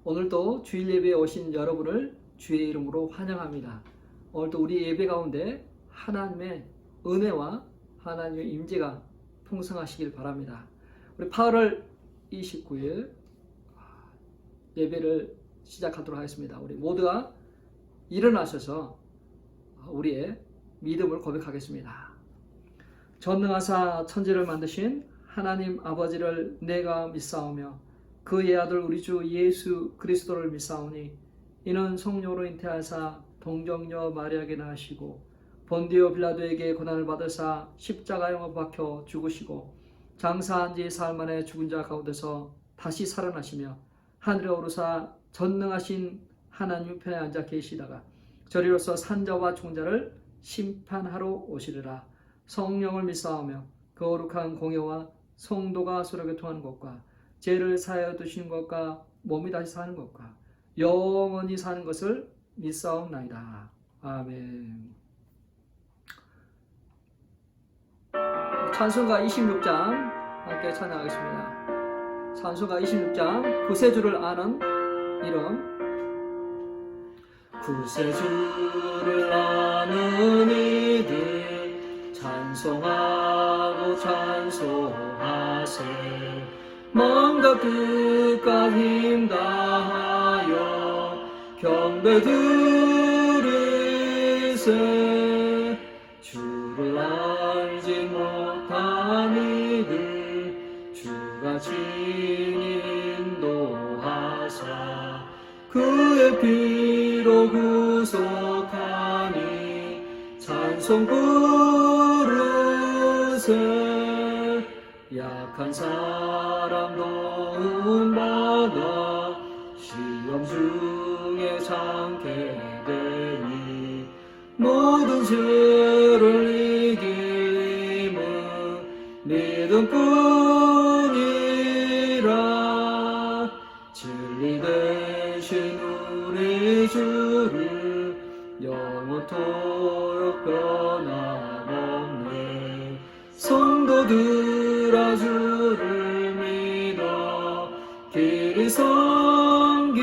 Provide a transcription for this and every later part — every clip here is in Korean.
오늘도 주일 예배에 오신 여러분을 주의 이름으로 환영합니다. 오늘도 우리 예배 가운데 하나님의 은혜와 하나님의 임재가 풍성하시길 바랍니다. 우리 8월 29일 예배를 시작하도록 하겠습니다. 우리 모두가 일어나셔서 우리의 믿음을 고백하겠습니다. 전능하사 천지를 만드신 하나님 아버지를 내가 믿사오며 그의 아들 우리 주 예수 그리스도를 믿사오니 이는 성령으로 잉태하사 동정녀 마리아에게 나시고 본디오 빌라도에게 고난을 받으사 십자가에 못 박혀 죽으시고 장사한 지 사흘 만에 죽은 자 가운데서 다시 살아나시며 하늘에 오르사 전능하신 하나님 편에 앉아 계시다가 저리로서 산자와 총자를 심판하러 오시리라. 성령을 믿사오며 거룩한 공예와 성도가 서로 교통하는 것과 죄를 사하여 두시는 것과 몸이 다시 사는 것과 영원히 사는 것을 믿사옵나이다. 아멘. 찬송가 26장 함께 찬양하겠습니다. 찬송가 26장 구세주를 아는 이름. 구세주를 아는 이들 찬송하고 찬송하세. 마음과 뜻과 힘 다하여 경배 드리세. 주를 알지 못한 이들 주가 친히 인도하사 그의 피로 구속하니 찬송 부르세. 약한 사람 도움받아 시험 중에 참게 되니 모든 죄를 이길 힘은 믿음뿐이라. 진리 되신 우리 주를 영원토록 변함없네. 성도들아 주를 믿어 길이 섬기세.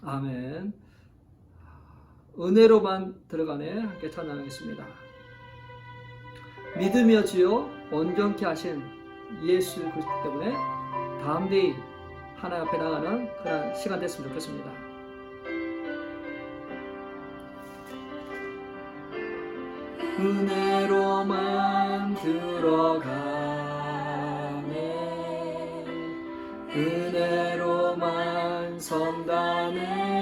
아멘. 은혜로만 들어가네. 함께 찬양하겠습니다. 믿음이여 주여 온전케 하신 예수 그리스도 때문에 담대히 하나님 앞에 나가는 그런 시간 됐으면 좋겠습니다. 은혜로만 들어가네. 은혜로만 성다네.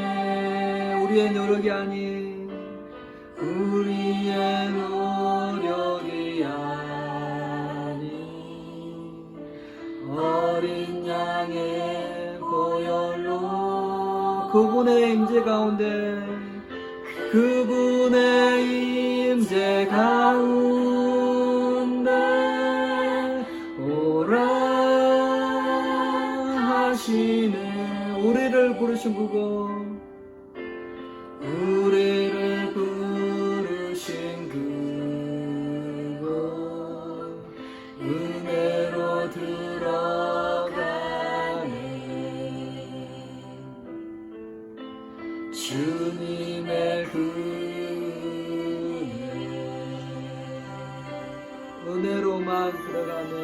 우리의 노력이 아닌 우리의 노력이 아닌 어린 양의 보혈로 그분의 임재 가운데 그분의 임재 가운데 오라 하시네. 우리를 부르신 그곳 우리를 부르신 그곳 은혜로 들어가네. 주님의 은혜로만 들어가네.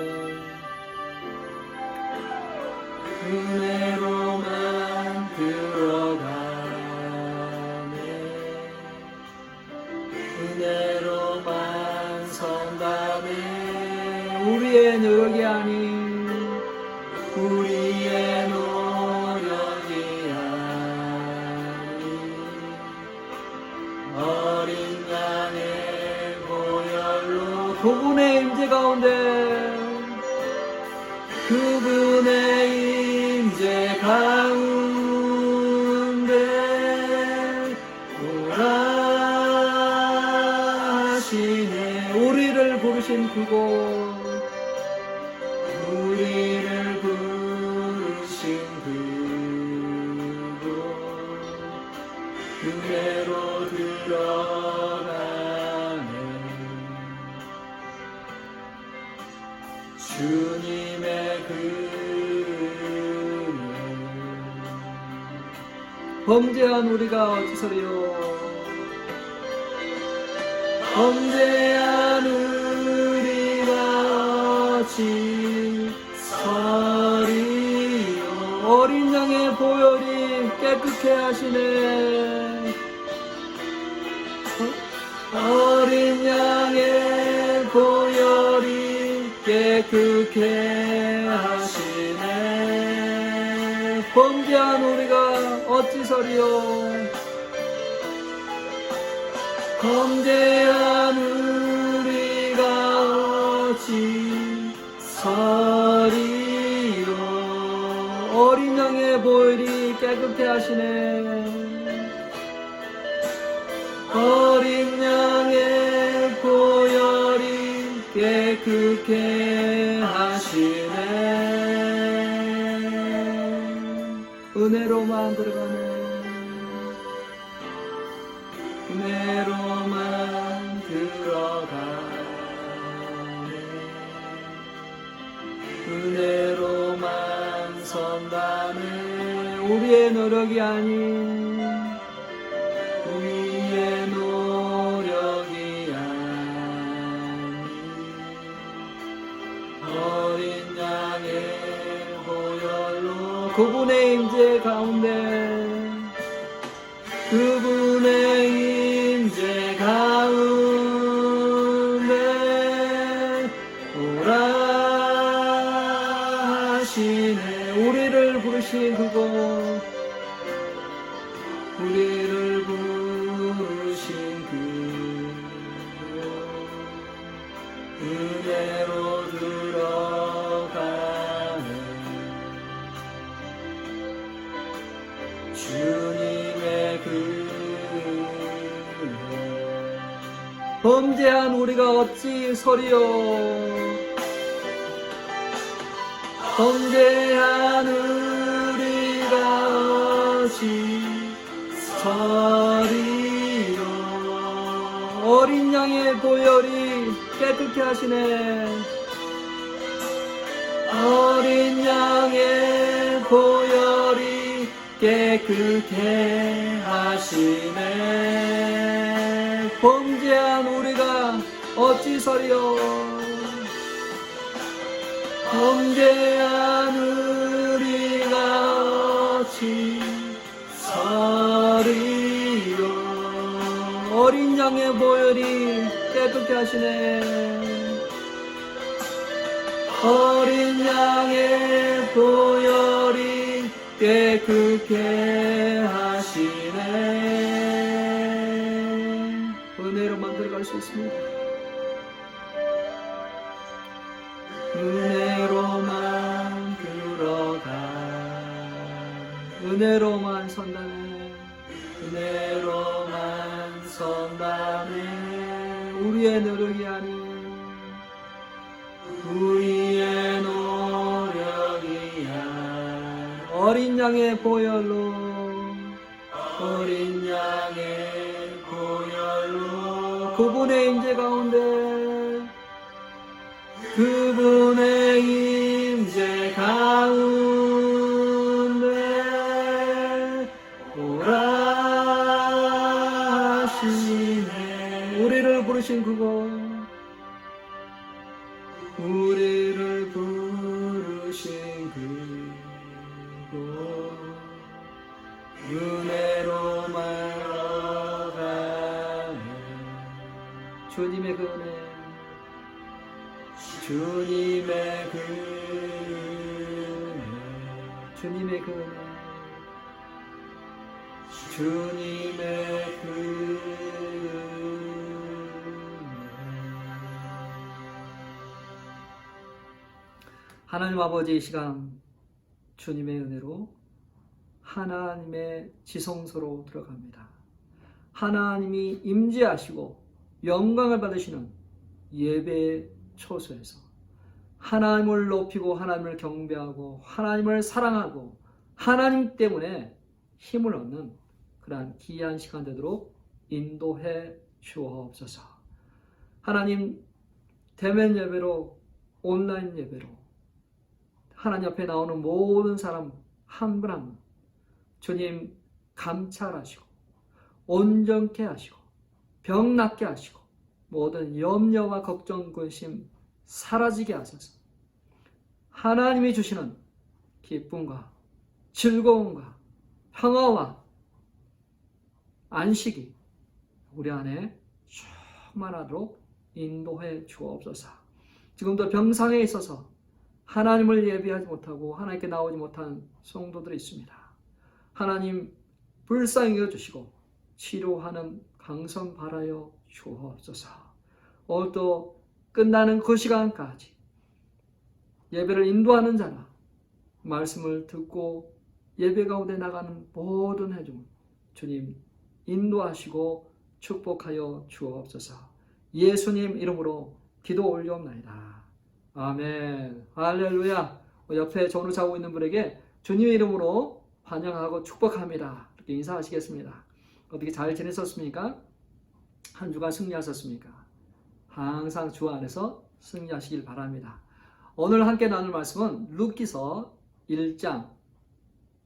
은혜로만 들어가네. 은혜로만 선다네. 우리의 노력이 아닌 우리의 노력이 아닌 어린 양의 보혈로 그분의 임재 가운데 그분의 임재 가운데 오라 하시네. 우리를 부르신 그곳 우리를 부르신 그곳 은혜로 들어가네. 주님의 범죄한 우리가 어찌서리요 범죄한 우리가 어찌서리요 어린 양의 보혈이 깨끗게 하시네 어린 양의 보혈이 깨끗게 하시네 범죄한 우리가 어찌서리요 범죄한 우리가 어찌서리요 어린 양의 보혈이 깨끗게 하시네 어린 양의 보혈이 깨끗게 하시네 은혜로만 들어가네 은혜로만 들어가네 은혜로만 선다네 우리의 노력이 아닌 우리의 노력이 아닌 어린 양의 보혈로 그분의 임재 가운데 그분의 임재 가운데 오라 하시네 우리를 부르신 그곳 우리를 부르신 그곳 은혜로 들어가네 주님의 범죄한 우리가 어찌 서리요 범죄한 우리가 어찌 서리요 어린 양의 보혈이 깨끗게 하시네 어린 양의 보혈이 깨끗게 하시네 범죄한 우리가 어찌서리요 범죄한 우리가 어찌서리요 어린 양의 보혈이 깨끗게 하시네 어린 양의 보혈이 깨끗게 하시네 은혜로만 들어갈 수 있습니다 은혜로만 들어가 은혜로만 선다네 은혜로만 선다네 우리의 노력이 아닌 우리의 노력이 아닌 어린 양의 보혈로 어린 양의 보혈로 그분의 임재 가운데 그분의 임재 가운데 오라 하시네 우리를 부르신 그곳 우리를 부르신 그곳 은혜로만 가네 주님의 그 은혜 주님의 그 은혜 주님의 그 은혜 주님의 그 하나님 아버지 이 시간 주님의 은혜로 하나님의 지성소로 들어갑니다. 하나님이 임재하시고 영광을 받으시는 예배의 초소에서 하나님을 높이고 하나님을 경배하고 하나님을 사랑하고 하나님 때문에 힘을 얻는 그러한 귀한 시간 되도록 인도해 주옵소서. 하나님 대면 예배로 온라인 예배로 하나님 앞에 나오는 모든 사람 한 분 한 분 주님 감찰하시고 온전케 하시고 병 낫게 하시고 모든 염려와 걱정 근심 사라지게 하소서. 하나님이 주시는 기쁨과 즐거움과 평화와 안식이 우리 안에 충만하도록 인도해 주옵소서. 지금도 병상에 있어서 하나님을 예비하지 못하고 하나님께 나오지 못한 성도들이 있습니다. 하나님 불쌍히 여겨주시고 치료하는 강성 바라여 주옵소서. 오늘도 끝나는 그 시간까지 예배를 인도하는 자나 말씀을 듣고 예배 가운데 나가는 모든 회중 주님 인도하시고 축복하여 주옵소서. 예수님 이름으로 기도 올려옵나이다. 아멘. 할렐루야. 옆에 전우 자고 있는 분에게 주님의 이름으로 환영하고 축복합니다. 이렇게 인사하시겠습니다. 어떻게 잘 지내셨습니까? 한 주간 승리하셨습니까? 항상 주 안에서 승리하시길 바랍니다. 오늘 함께 나눌 말씀은 룻기서 1장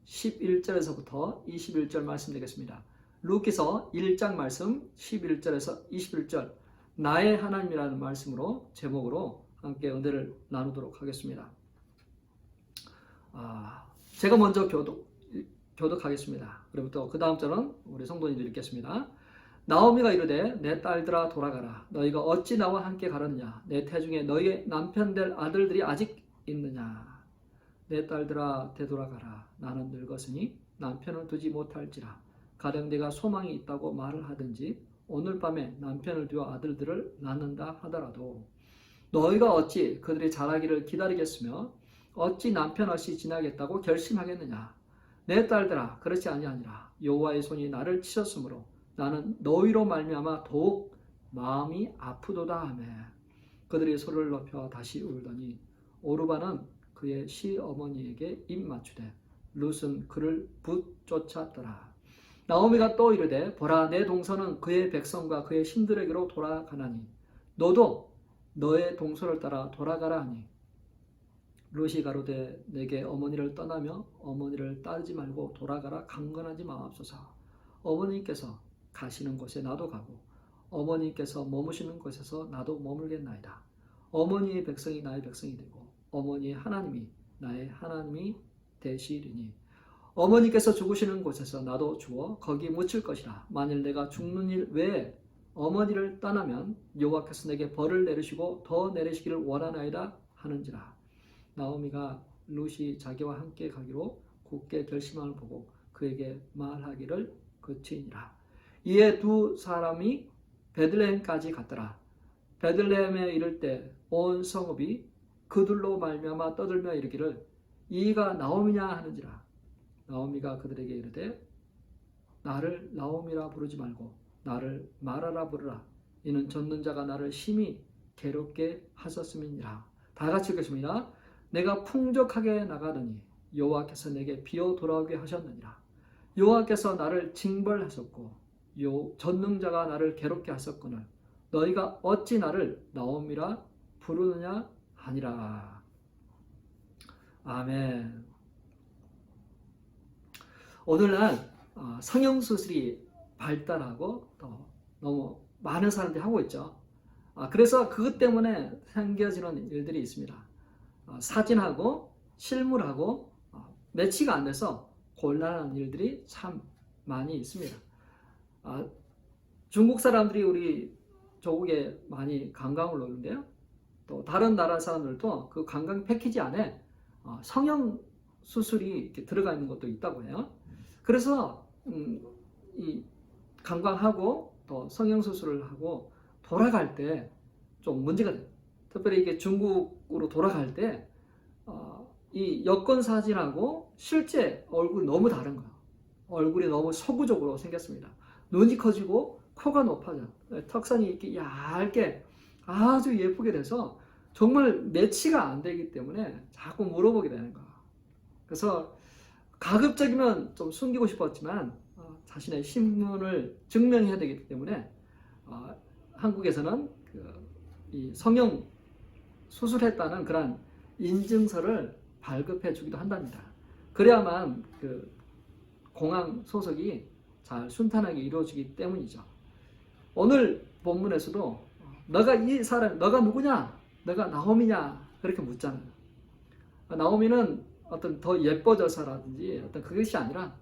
11절에서부터 21절 말씀 되겠습니다. 룻기서 1장 말씀 11절에서 21절 나의 하나님이라는 말씀으로 제목으로 함께 은혜를 나누도록 하겠습니다. 제가 먼저 교독하겠습니다. 그리고 또 그 다음 절은 우리 성도님들이 읽겠습니다. 나오미가 이르되 내 딸들아 돌아가라. 너희가 어찌 나와 함께 가느냐. 내 태중에 너희의 남편 될 아들들이 아직 있느냐. 내 딸들아 되돌아가라. 나는 늙었으니 남편을 두지 못할지라. 가령 내가 소망이 있다고 말을 하든지 오늘 밤에 남편을 두어 아들들을 낳는다 하더라도 너희가 어찌 그들이 자라기를 기다리겠으며 어찌 남편 없이 지나겠다고 결심하겠느냐. 내 딸들아 그렇지 아니하니라. 여호와의 손이 나를 치셨으므로 나는 너희로 말미암아 더욱 마음이 아프도다 하매 그들이 소리를 높여 다시 울더니 오르바는 그의 시어머니에게 입 맞추되 룻은 그를 붙쫓았더라. 나오미가 또 이르되 보라 내 동서는 그의 백성과 그의 신들에게로 돌아가나니 너도 너의 동서를 따라 돌아가라 하니 룻이 가로되 내게 어머니를 떠나며 어머니를 따르지 말고 돌아가라 강건하지 마옵소서. 어머니께서 가시는 곳에 나도 가고 어머니께서 머무시는 곳에서 나도 머물겠나이다. 어머니의 백성이 나의 백성이 되고 어머니의 하나님이 나의 하나님이 되시리니 어머니께서 죽으시는 곳에서 나도 죽어 거기 묻힐 것이라. 만일 내가 죽는 일 외에 어머니를 떠나면 여호와께서 내게 벌을 내리시고 더 내리시기를 원하나이다 하는지라. 나오미가 룻이 자기와 함께 가기로 굳게 결심함을 보고 그에게 말하기를 그치니라. 이에 두 사람이 베들레헴까지 갔더라. 베들레헴에 이를 때 온 성읍이 그들로 말미암아 떠들며 이르기를 이가 나오미냐 하는지라. 나오미가 그들에게 이르되 나를 나오미라 부르지 말고 나를 마라라 부르라. 이는 젖는 자가 나를 심히 괴롭게 하셨음이니라. 다 같이 읽겠습니다. 내가 풍족하게 나가더니 여호와께서 내게 비어 돌아오게 하셨느니라. 여호와께서 나를 징벌하셨고 전능자가 나를 괴롭게 하셨거늘 너희가 어찌 나를 나오미라 부르느냐 하니라. 아멘. 오늘날 성형수술이 발달하고 또 너무 많은 사람들이 하고 있죠. 그래서 그것 때문에 생겨지는 일들이 있습니다. 사진하고 실물하고 매치가 안 돼서 곤란한 일들이 참 많이 있습니다. 중국 사람들이 우리 조국에 많이 관광을 오는데요. 또 다른 나라 사람들도 그 관광 패키지 안에 성형 수술이 이렇게 들어가 있는 것도 있다고 해요. 그래서 이 관광하고 또 성형 수술을 하고 돌아갈 때 좀 문제가 돼요. 특별히 이게 중국으로 돌아갈 때 이 여권 사진하고 실제 얼굴이 너무 다른 거예요. 얼굴이 너무 서구적으로 생겼습니다. 눈이 커지고 코가 높아져요. 턱선이 이렇게 얇게 아주 예쁘게 돼서 정말 매치가 안 되기 때문에 자꾸 물어보게 되는 거예요. 그래서 가급적이면 좀 숨기고 싶었지만 자신의 신분을 증명해야 되기 때문에 한국에서는 이 성형 수술했다는 그런 인증서를 발급해 주기도 한답니다. 그래야만 그 공항 소속이 잘 순탄하게 이루어지기 때문이죠. 오늘 본문에서도 너가 이 사람, 너가 누구냐? 너가 나오미냐? 그렇게 묻잖아요. 나오미는 어떤 더 예뻐져서라든지 어떤 그것이 아니라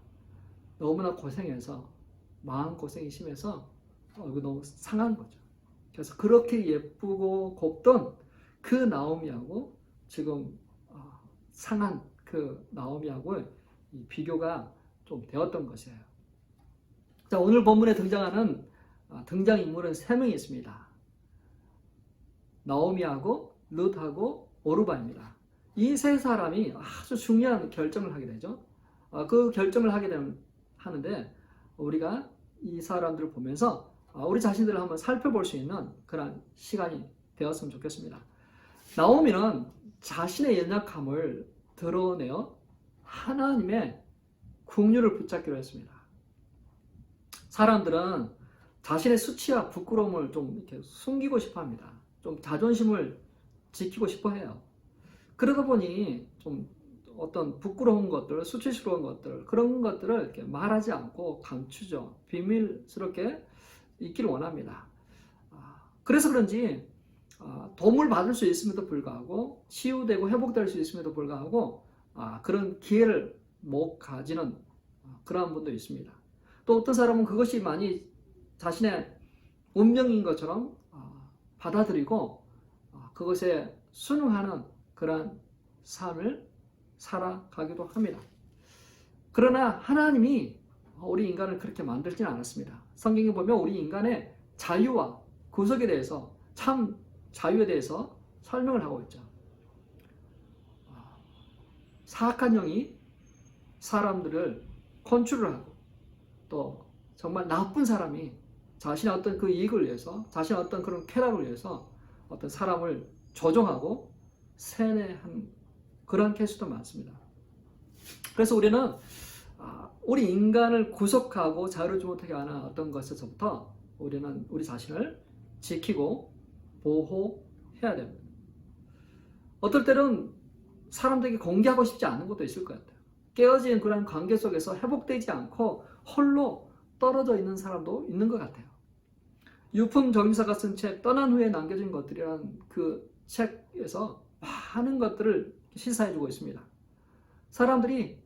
너무나 고생해서 마음고생이 심해서 이거 너무 상한 거죠. 그래서 그렇게 예쁘고 곱던 그 나오미하고 지금 상한 그 나오미하고 비교가 좀 되었던 것이에요. 자, 오늘 본문에 등장하는 등장인물은 3명이 있습니다. 나오미하고 룻하고 오르바입니다. 이 3사람이 아주 중요한 결정을 하게 되죠. 그 결정을 하는데 우리가 이 사람들을 보면서 우리 자신들을 한번 살펴볼 수 있는 그런 시간이 되었으면 좋겠습니다. 나오미는 자신의 연약함을 드러내어 하나님의 긍휼을 붙잡기로 했습니다. 사람들은 자신의 수치와 부끄러움을 좀 이렇게 숨기고 싶어 합니다. 좀 자존심을 지키고 싶어 해요. 그러다 보니 좀 어떤 부끄러운 것들, 수치스러운 것들, 그런 것들을 이렇게 말하지 않고 감추죠. 비밀스럽게 있기를 원합니다. 그래서 그런지 도움을 받을 수 있음에도 불구하고 치유되고 회복될 수 있음에도 불구하고 그런 기회를 못 가지는 그러한 분도 있습니다. 또 어떤 사람은 그것이 많이 자신의 운명인 것처럼 받아들이고 그것에 순응하는 그런 삶을 살아가기도 합니다. 그러나 하나님이 우리 인간을 그렇게 만들지는 않았습니다. 성경에 보면 우리 인간의 자유와 구속에 대해서 참 자유에 대해서 설명을 하고 있죠. 사악한 영이 사람들을 컨트롤을 하고 또 정말 나쁜 사람이 자신의 어떤 그 이익을 위해서 자신의 어떤 그런 쾌락을 위해서 어떤 사람을 조종하고 세뇌한 그런 케이스도 많습니다. 그래서 우리는 우리 인간을 구속하고 자유롭지 못하게 하는 어떤 것에서부터 우리는 우리 자신을 지키고 보호해야 됩니다. 어떨 때는 사람들에게 공개하고 싶지 않은 것도 있을 것 같아요. 깨어진 그런 관계 속에서 회복되지 않고 홀로 떨어져 있는 사람도 있는 것 같아요. 유품 정의사가 쓴 책 떠난 후에 남겨진 것들이라는 그 책에서 많은 것들을 시사해주고 있습니다. 사람들이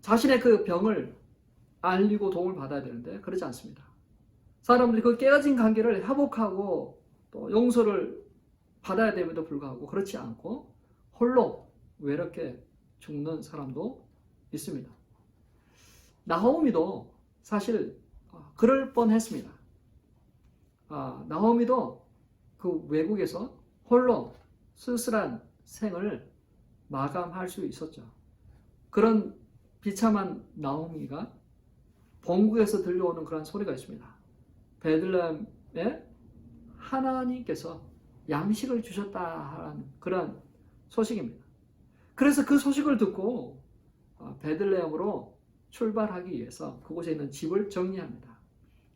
자신의 그 병을 알리고 도움을 받아야 되는데 그렇지 않습니다. 사람들이 그 깨어진 관계를 회복하고 또 용서를 받아야 됨에도 불구하고 그렇지 않고 홀로 외롭게 죽는 사람도 있습니다. 나오미도 사실 그럴 뻔했습니다. 나오미도 그 외국에서 홀로 쓸쓸한 생을 마감할 수 있었죠. 그런 비참한 나오미가 본국에서 들려오는 그런 소리가 있습니다. 베들레헴에 하나님께서 양식을 주셨다는 그런 소식입니다. 그래서 그 소식을 듣고 베들레헴으로 출발하기 위해서 그곳에 있는 집을 정리합니다.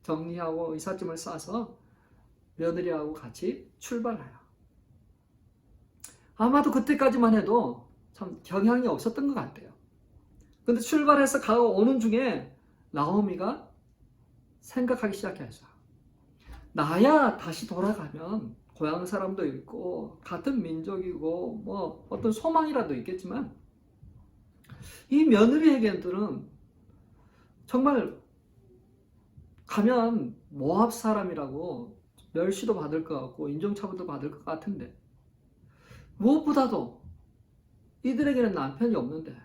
정리하고 이삿짐을 싸서 며느리하고 같이 출발해요. 아마도 그때까지만 해도 참 경향이 없었던 것 같아요. 근데 출발해서 오는 중에 나오미가 생각하기 시작했어요. 나야 다시 돌아가면 고향 사람도 있고 같은 민족이고 뭐 어떤 소망이라도 있겠지만 이 며느리에게는 정말 가면 모압 사람이라고 멸시도 받을 것 같고 인종차별도 받을 것 같은데 무엇보다도 이들에게는 남편이 없는데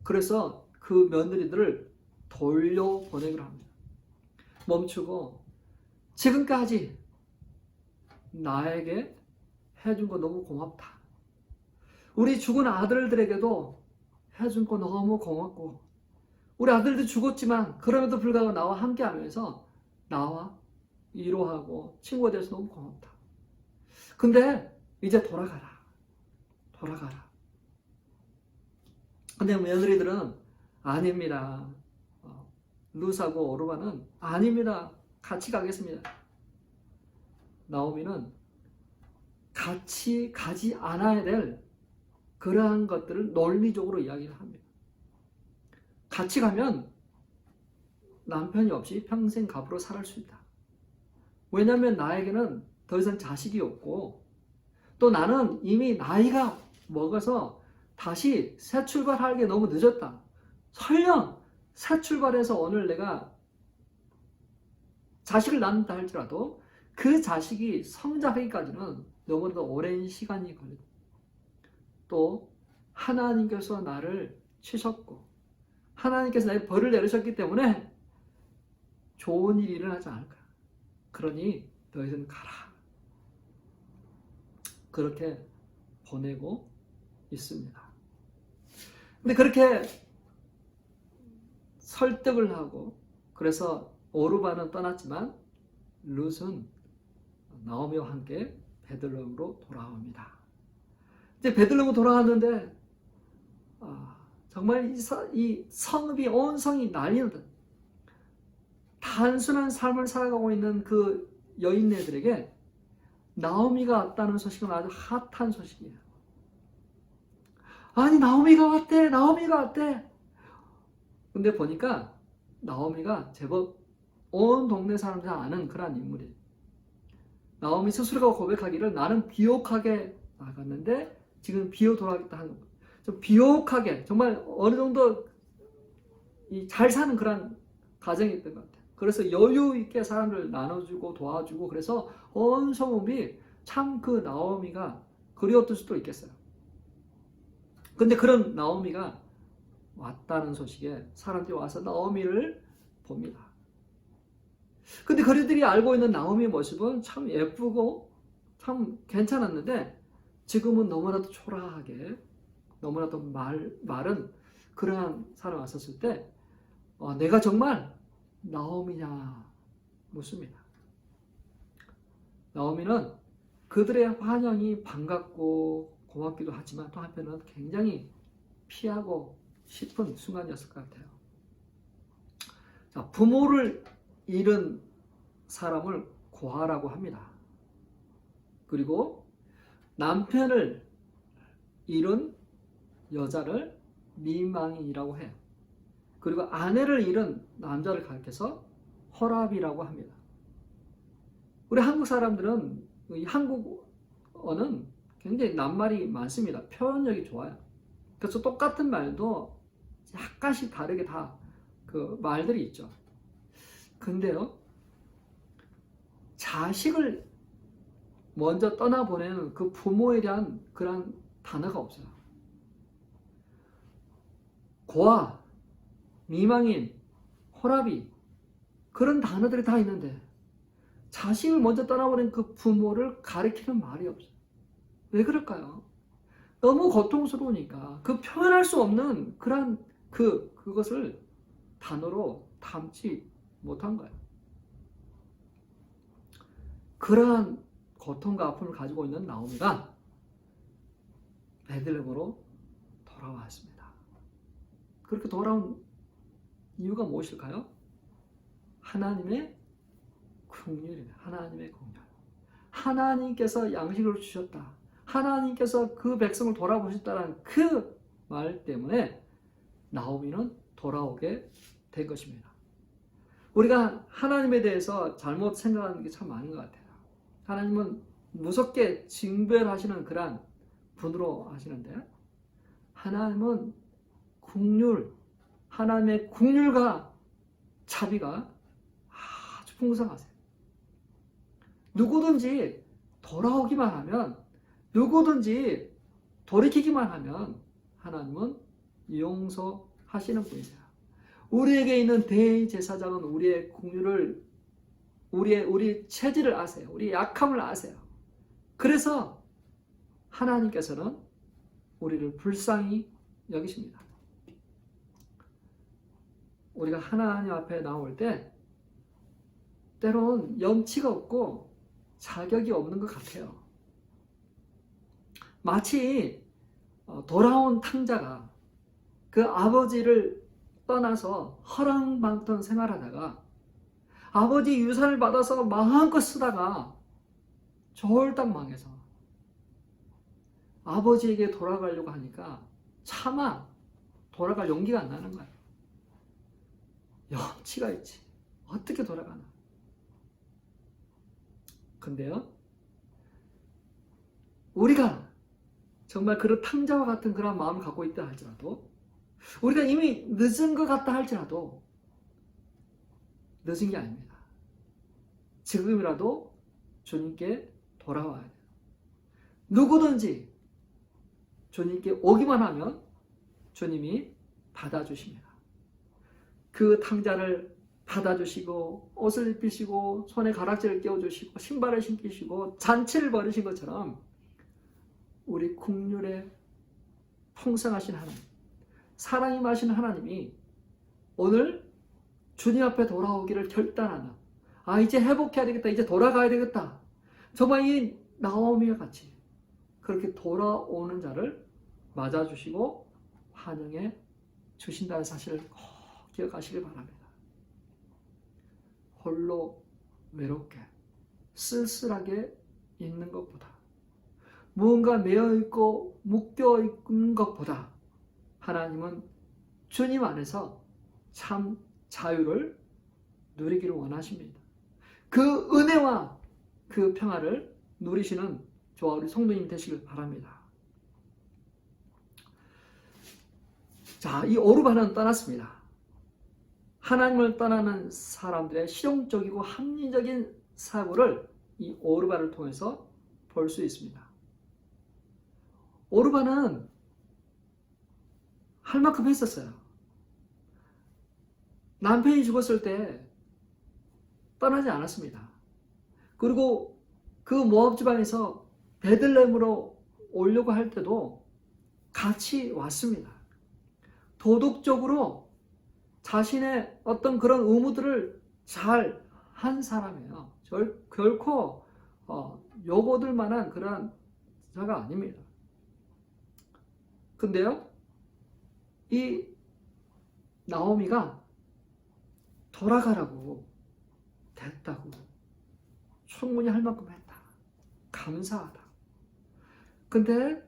그래서 그 며느리들을 돌려보내기로 합니다. 멈추고 지금까지 나에게 해준 거 너무 고맙다. 우리 죽은 아들들에게도 해준 거 너무 고맙고 우리 아들도 죽었지만 그럼에도 불구하고 나와 함께 하면서 나와 위로하고 친구가 돼서 너무 고맙다. 근데 이제 돌아가라. 근데 며느리들은 아닙니다. 룻하고 오르바는 아닙니다. 같이 가겠습니다. 나오미는 같이 가지 않아야 될 그러한 것들을 논리적으로 이야기를 합니다. 같이 가면 남편이 없이 평생 갑으로 살 수 있다. 왜냐하면 나에게는 더 이상 자식이 없고 또 나는 이미 나이가 먹어서 다시 새 출발하기에 너무 늦었다. 설령 새 출발해서 오늘 내가 자식을 낳는다 할지라도 그 자식이 성장하기까지는 너무나도 오랜 시간이 걸린다. 또 하나님께서 나를 치셨고 하나님께서 나의 벌을 내리셨기 때문에 좋은 일이 일어나지 않을까. 그러니 너희는 가라. 그렇게 보내고 있습니다. 근데 그렇게 설득을 하고 그래서 오르바는 떠났지만 룻은 나오미와 함께 베들레헴으로 돌아옵니다. 이제 베들레헴으로 돌아왔는데 정말 이 성읍이 온 성이 난리났다. 단순한 삶을 살아가고 있는 그 여인네들에게 나오미가 왔다는 소식은 아주 핫한 소식이에요. 아니 나오미가 왔대. 나오미가 왔대. 근데 보니까 나오미가 제법 온 동네 사람들이 아는 그런 인물이에요. 나오미 스스로가 고백하기를 나는 비옥하게 나갔는데 지금 비어 돌아가겠다 하는 거예요. 좀 비옥하게 정말 어느 정도 잘 사는 그런 가정이 있던 것 같아요. 그래서 여유 있게 사람들 나눠주고 도와주고 그래서 온 성읍이 참 그 나오미가 그리웠을 수도 있겠어요. 근데 그런 나오미가 왔다는 소식에 사람들이 와서 나오미를 봅니다. 근데 그들이 알고 있는 나오미의 모습은 참 예쁘고 참 괜찮았는데 지금은 너무나도 초라하게 너무나도 마른 그러한 사람이 왔었을 때 내가 정말 나오미냐 묻습니다. 나오미는 그들의 환영이 반갑고 고맙기도 하지만 또 한편은 굉장히 피하고 싶은 순간이었을 것 같아요. 자, 부모를 잃은 사람을 고아라고 합니다. 그리고 남편을 잃은 여자를 미망인이라고 해요. 그리고 아내를 잃은 남자를 가리켜서 허랍이라고 합니다. 우리 한국 사람들은 이 한국어는 굉장히 낱말이 많습니다. 표현력이 좋아요. 그래서 똑같은 말도 약간씩 다르게 다 그 말들이 있죠. 근데요, 자식을 먼저 떠나보내는 그 부모에 대한 그런 단어가 없어요. 고아, 미망인, 호랍이 그런 단어들이 다 있는데 자식을 먼저 떠나보낸 그 부모를 가리키는 말이 없어요. 왜 그럴까요? 너무 고통스러우니까 그 표현할 수 없는 그런 그것을 단어로 담지 못한 거예요. 그러한 고통과 아픔을 가지고 있는 나오미가 베들레헴으로 돌아왔습니다. 그렇게 돌아온 이유가 무엇일까요? 하나님의 긍휼입니다. 하나님의 긍휼. 하나님께서 양식을 주셨다. 하나님께서 그 백성을 돌아보셨다는 그 말 때문에 나오미는 돌아오게 된 것입니다. 우리가 하나님에 대해서 잘못 생각하는 게 참 많은 것 같아요. 하나님은 무섭게 징벌하시는 그런 분으로 하시는데 하나님은 긍휼, 하나님의 긍휼과 자비가 아주 풍성하세요. 누구든지 돌아오기만 하면, 누구든지 돌이키기만 하면 하나님은 용서하시는 분이세요. 우리에게 있는 대제사장은 우리의 긍휼을, 우리 체질을 아세요. 우리의 약함을 아세요. 그래서 하나님께서는 우리를 불쌍히 여기십니다. 우리가 하나님 앞에 나올 때 때로는 염치가 없고 자격이 없는 것 같아요. 마치 돌아온 탕자가 그 아버지를 떠나서 허랑방탕 생활하다가 아버지 유산을 받아서 마음껏 쓰다가 졸딱 망해서 아버지에게 돌아가려고 하니까 차마 돌아갈 용기가 안 나는 거야. 염치가 있지. 어떻게 돌아가나. 근데요, 우리가 정말 그런 탕자와 같은 그런 마음을 갖고 있다 할지라도, 우리가 이미 늦은 것 같다 할지라도 늦은 게 아닙니다. 지금이라도 주님께 돌아와야 돼요. 누구든지 주님께 오기만 하면 주님이 받아주십니다. 그 탕자를 받아주시고 옷을 입히시고 손에 가락지를 끼워주시고 신발을 신기시고 잔치를 벌이신 것처럼 우리 국률에 풍성하신 하나님, 사랑이 마신 하나님이 오늘 주님 앞에 돌아오기를 결단하는, 이제 회복해야 되겠다, 이제 돌아가야 되겠다, 정말 이 나오미와 같이 그렇게 돌아오는 자를 맞아주시고 환영해 주신다는 사실을 꼭 기억하시길 바랍니다. 홀로 외롭게 쓸쓸하게 있는 것보다, 무언가 매어있고 묶여있는 것보다 하나님은 주님 안에서 참 자유를 누리기를 원하십니다. 그 은혜와 그 평화를 누리시는 저와 우리 성도님 되시길 바랍니다. 자, 이 오르반은 떠났습니다. 하나님을 떠나는 사람들의 실용적이고 합리적인 사고를 이 오르반을 통해서 볼 수 있습니다. 오르반은 할 만큼 했었어요. 남편이 죽었을 때 떠나지 않았습니다. 그리고 그 모압 지방에서 베들레헴으로 오려고 할 때도 같이 왔습니다. 도덕적으로 자신의 어떤 그런 의무들을 잘 한 사람이에요. 결코 요거들 만한 그런 자가 아닙니다. 근데요, 이 나오미가 돌아가라고 됐다고, 충분히 할 만큼 했다, 감사하다. 근데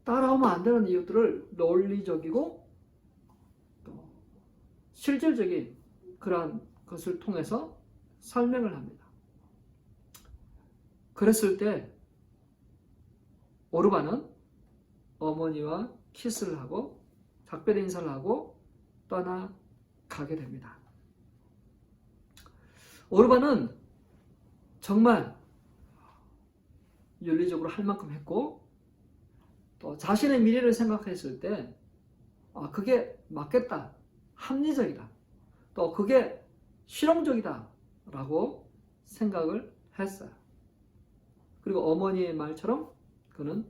따라오면 안 되는 이유들을 논리적이고 또 실질적인 그러한 것을 통해서 설명을 합니다. 그랬을 때 오르반은 어머니와 키스를 하고 작별 인사를 하고 떠나가게 됩니다. 오르반은 정말 윤리적으로 할 만큼 했고, 또 자신의 미래를 생각했을 때 그게 맞겠다, 합리적이다, 또 그게 실용적이다 라고 생각을 했어요. 그리고 어머니의 말처럼 그는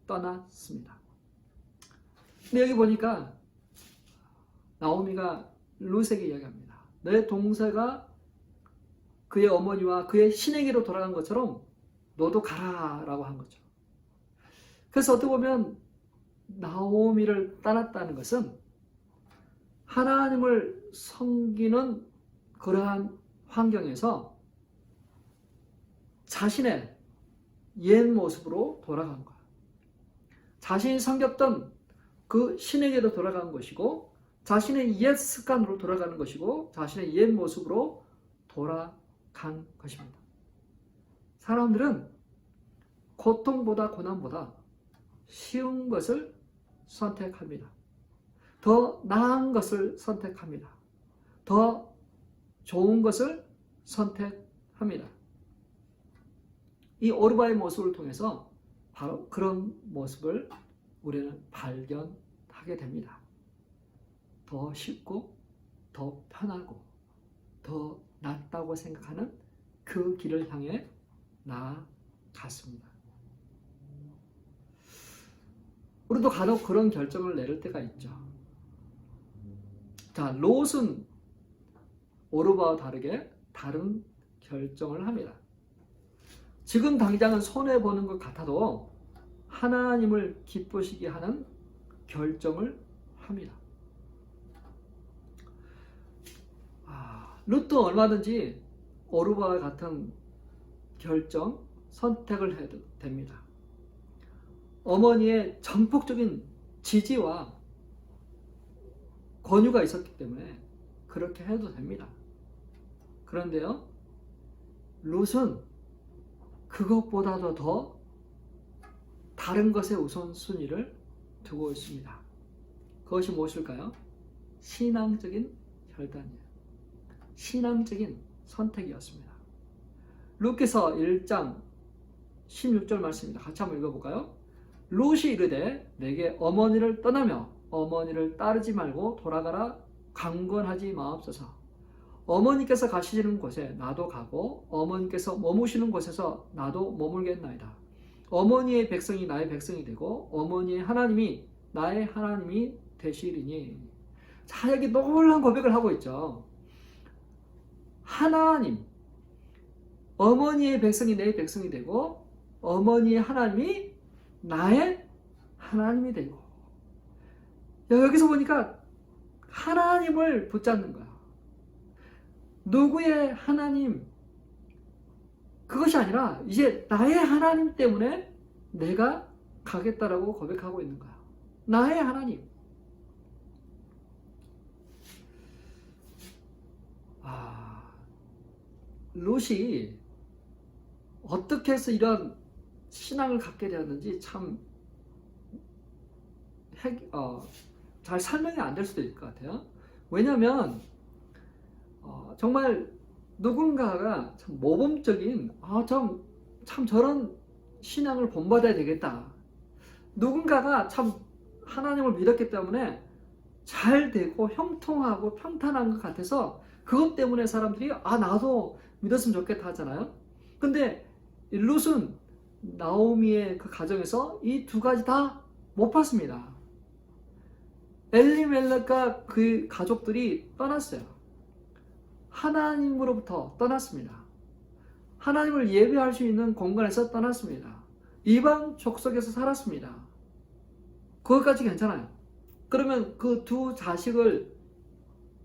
떠났습니다. 근데 여기 보니까 나오미가 룻에게 이야기합니다. 내 동서가 그의 어머니와 그의 신에게로 돌아간 것처럼 너도 가라 라고 한 거죠. 그래서 어떻게 보면 나오미를 떠났다는 것은 하나님을 섬기는 그러한 환경에서 자신의 옛 모습으로 돌아간 거예요. 자신이 섬겼던 그 신에게로 돌아간 것이고, 자신의 옛 습관으로 돌아가는 것이고, 자신의 옛 모습으로 돌아간 것입니다. 사람들은 고통보다 고난보다 쉬운 것을 선택합니다. 더 나은 것을 선택합니다. 더 좋은 것을 선택합니다. 이 오르바의 모습을 통해서 바로 그런 모습을 우리는 발견하게 됩니다. 더 쉽고 더 편하고 더 낫다고 생각하는 그 길을 향해 나아갔습니다. 우리도 간혹 그런 결정을 내릴 때가 있죠. 자, 롯은 오르바와 다르게 다른 결정을 합니다. 지금 당장은 손해보는 것 같아도 하나님을 기쁘시게 하는 결정을 합니다. 롯도 얼마든지 오르바와 같은 결정, 선택을 해도 됩니다. 어머니의 전폭적인 지지와 권유가 있었기 때문에 그렇게 해도 됩니다. 그런데요, 롯은 그것보다도 더 다른 것의 우선순위를 두고 있습니다. 그것이 무엇일까요? 신앙적인 결단이에요. 신앙적인 선택이었습니다. 룻기서 1장 16절 말씀입니다. 같이 한번 읽어볼까요? 롯이 이르되 내게 어머니를 떠나며 어머니를 따르지 말고 돌아가라 강권하지 마옵소서. 어머니께서 가시는 곳에 나도 가고 어머니께서 머무시는 곳에서 나도 머물겠나이다. 어머니의 백성이 나의 백성이 되고 어머니의 하나님이 나의 하나님이 되시리니. 자, 여기 놀라운 고백을 하고 있죠. 하나님, 어머니의 백성이 내 백성이 되고 어머니의 하나님이 나의 하나님이 되고. 여기서 보니까 하나님을 붙잡는 거야. 누구의 하나님? 그것이 아니라 이제 나의 하나님 때문에 내가 가겠다라고 고백하고 있는 거야. 나의 하나님. 롯이 어떻게 해서 이런 신앙을 갖게 되었는지 참 잘 설명이 안 될 수도 있을 것 같아요. 왜냐하면 정말 누군가가 참 모범적인 참 저런 신앙을 본받아야 되겠다. 누군가가 참 하나님을 믿었기 때문에 잘 되고 형통하고 평탄한 것 같아서 그것 때문에 사람들이 나도 믿었으면 좋겠다 하잖아요. 근데 롯은 나오미의 그 가정에서 이 두 가지 다 못 봤습니다. 엘리멜렉과 그 가족들이 떠났어요. 하나님으로부터 떠났습니다. 하나님을 예배할 수 있는 공간에서 떠났습니다. 이방 족속에서 살았습니다. 그것까지 괜찮아요. 그러면 그 두 자식을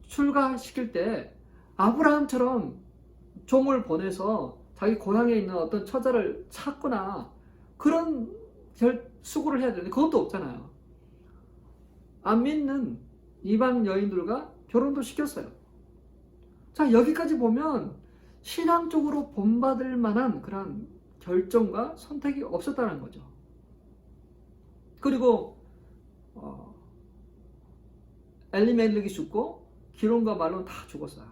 출가시킬 때 아브라함처럼 종을 보내서 자기 고향에 있는 어떤 처자를 찾거나 그런 수고를 해야 되는데 그것도 없잖아요. 안 믿는 이방 여인들과 결혼도 시켰어요. 자, 여기까지 보면 신앙적으로 본받을 만한 그런 결정과 선택이 없었다는 거죠. 그리고 엘리멜렉이 죽고 기론과 말론 다 죽었어요.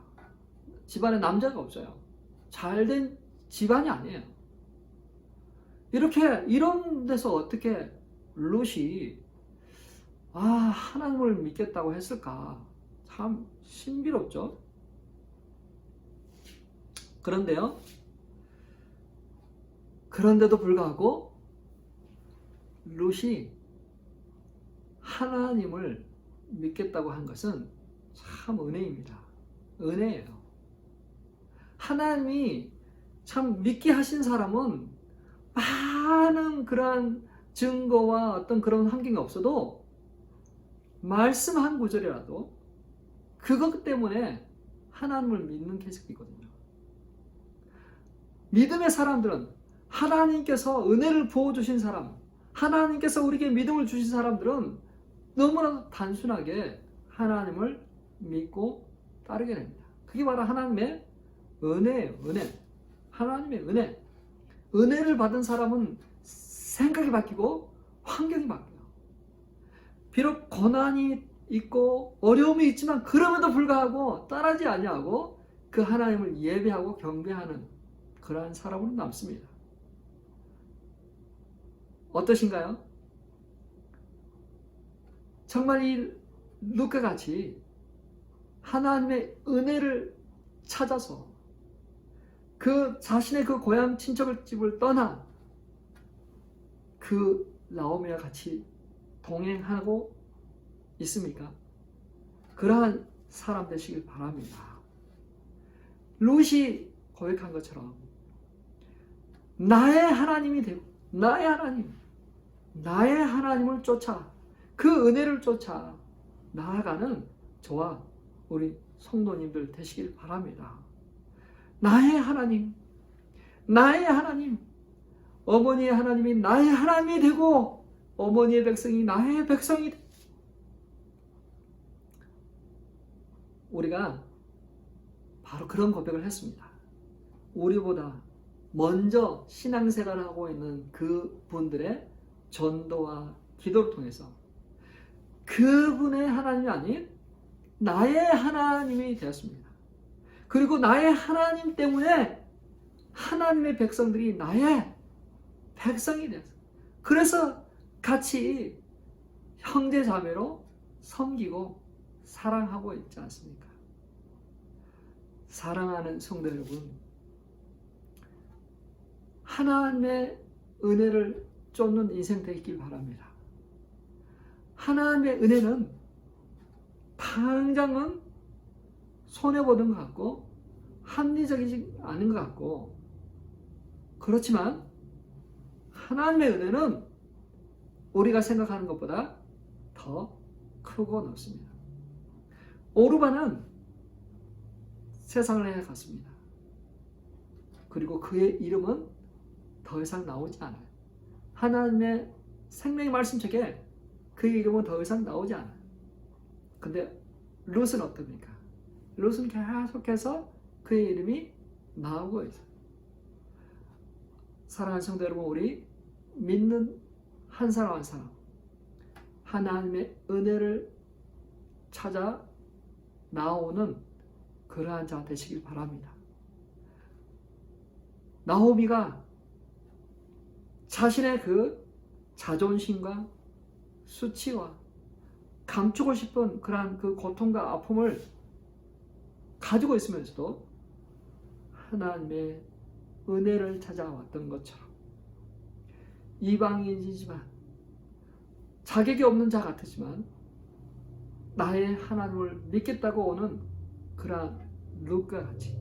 집안에 남자가 없어요. 잘된 집안이 아니에요. 이런 데서 어떻게 롯이 하나님을 믿겠다고 했을까? 참 신비롭죠. 그런데도 불구하고 롯이 하나님을 믿겠다고 한 것은 참 은혜입니다. 은혜예요. 하나님이 참 믿게 하신 사람은 많은 그러한 증거와 어떤 그런 환경이 없어도 말씀 한 구절이라도 그것 때문에 하나님을 믿는 케이스거든요. 믿음의 사람들은 하나님께서 은혜를 부어주신 사람, 하나님께서 우리에게 믿음을 주신 사람들은 너무나 단순하게 하나님을 믿고 따르게 됩니다. 그게 바로 하나님의 은혜예요. 은혜. 하나님의 은혜. 은혜를 받은 사람은 생각이 바뀌고 환경이 바뀌어요. 비록 고난이 있고 어려움이 있지만 그럼에도 불구하고 따르지 아니하고 그 하나님을 예배하고 경배하는 그러한 사람으로 남습니다. 어떠신가요? 정말 이 룻과 같이 하나님의 은혜를 찾아서 그 자신의 그 고향 친척을 집을 떠나 그 나오미와 같이 동행하고 있습니까? 그러한 사람 되시길 바랍니다. 룻이 고백한 것처럼 나의 하나님이 되고 나의 하나님을 쫓아 그 은혜를 쫓아 나아가는 저와 우리 성도님들 되시길 바랍니다. 나의 하나님, 어머니의 하나님이 나의 하나님이 되고 어머니의 백성이 나의 백성이 돼. 우리가 바로 그런 고백을 했습니다. 우리보다 먼저 신앙생활을 하고 있는 그 분들의 전도와 기도를 통해서 그분의 하나님이 아닌 나의 하나님이 되었습니다. 그리고 나의 하나님 때문에 하나님의 백성들이 나의 백성이 되었어요. 그래서 같이 형제 자매로 섬기고 사랑하고 있지 않습니까? 사랑하는 성도 여러분, 하나님의 은혜를 쫓는 인생 되길 바랍니다. 하나님의 은혜는 당장은 손해보는 것 같고 합리적이지 않은 것 같고, 그렇지만 하나님의 은혜는 우리가 생각하는 것보다 더 크고 넓습니다. 오르반은 세상을 해갔습니다. 그리고 그의 이름은 더 이상 나오지 않아요. 하나님의 생명의 말씀책에 그의 이름은 더 이상 나오지 않아요. 근데 룻은 어떻습니까? 룻은 계속해서 그의 이름이 나오고 있어요. 사랑하는 성도 여러분, 우리 믿는 한 사람 한 사람 하나님의 은혜를 찾아 나오는 그러한 자 되시길 바랍니다. 나오미가 자신의 그 자존심과 수치와 감추고 싶은 그러한 그 고통과 아픔을 가지고 있으면서도 하나님의 은혜를 찾아왔던 것처럼 이방인이지만 자격이 없는 자 같았지만 나의 하나님을 믿겠다고 오는 그러한 룻과 같이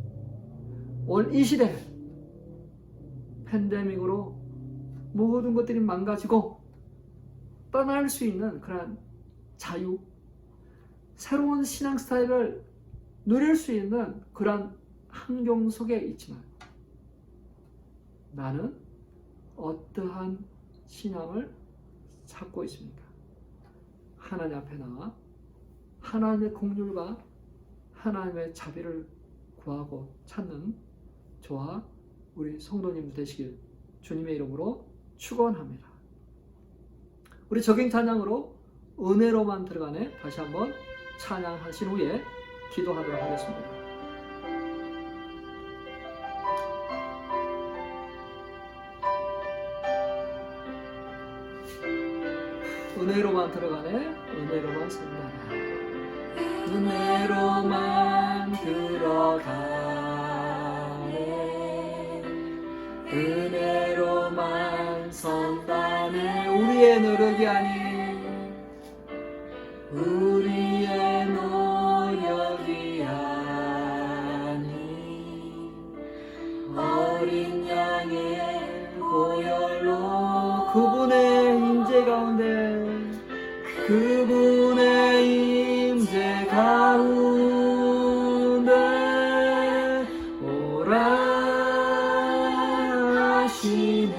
오늘 이 시대 팬데믹으로 모든 것들이 망가지고 떠날 수 있는 그러한 자유, 새로운 신앙 스타일을 누릴 수 있는 그러한 환경 속에 있지만 나는 어떠한 신앙을 찾고 있습니까? 하나님 앞에 나와 하나님의 긍휼과 하나님의 자비를 구하고 찾는 저와 우리 성도님들 되시길 주님의 이름으로 축원합니다. 우리 적용 찬양으로 은혜로만 들어가네 다시 한번 찬양하신 후에 기도하도록 하겠습니다. 은혜로만 들어가네, 은혜로만 선다네. 은혜로만 들어가네, 은혜로만 선다네. 우리의 노력이 아닌, 우리의 노력이 아닌 어린 양의 보혈로 그분의 임재 가운데, 그분의 임재 가운데 오라 하시는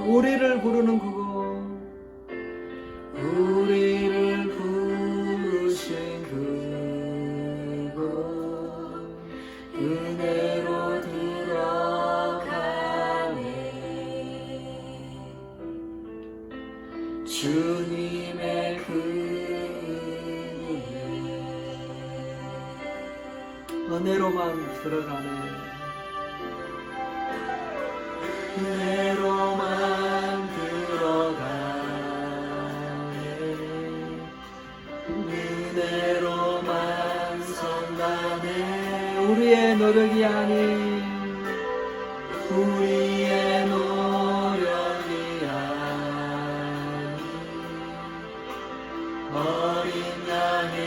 우리를 부르는 그곳, 우리를 부르신 그곳 은혜로 들어가네. 주님의 은혜로만 들어가네, 은혜로만 들어가네, 은혜로만 선다네. 우리의 노력이 아닌, 우리의 노력이 아닌 어린 양의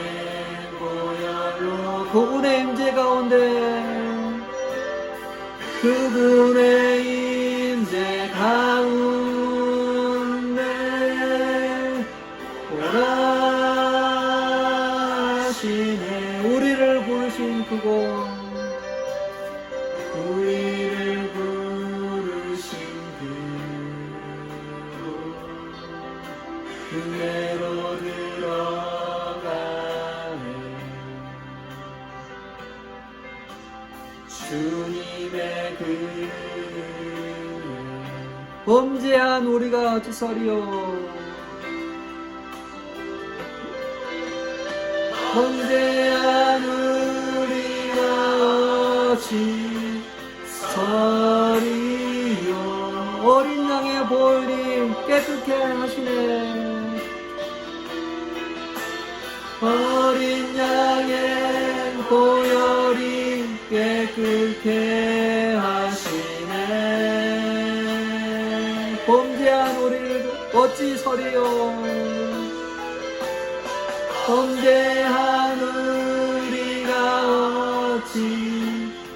보혈로 그분의 임재 가운데, 그분의 임재 은혜로 들어가네. 주님의 그 범죄한 우리가 어찌서리요. 범죄한 우리가 어찌서리요. 어린 양의 보혈이 깨끗게 하시네. 어린 양의 보혈이 깨끗게 하시네. 범죄한 우리를 어찌서리요. 범죄한 우리가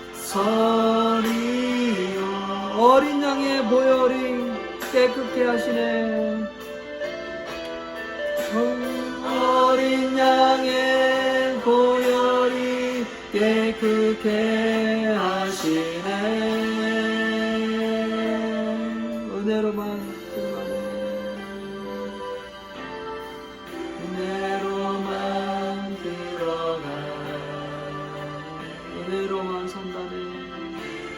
어찌서리요. 어린 양의 보혈이 깨끗게 하시네. 어린 양의 보혈이 깨끗게 하시네. 은혜로만 들어가네. 은혜로만 들어가. 은혜로만 선다네.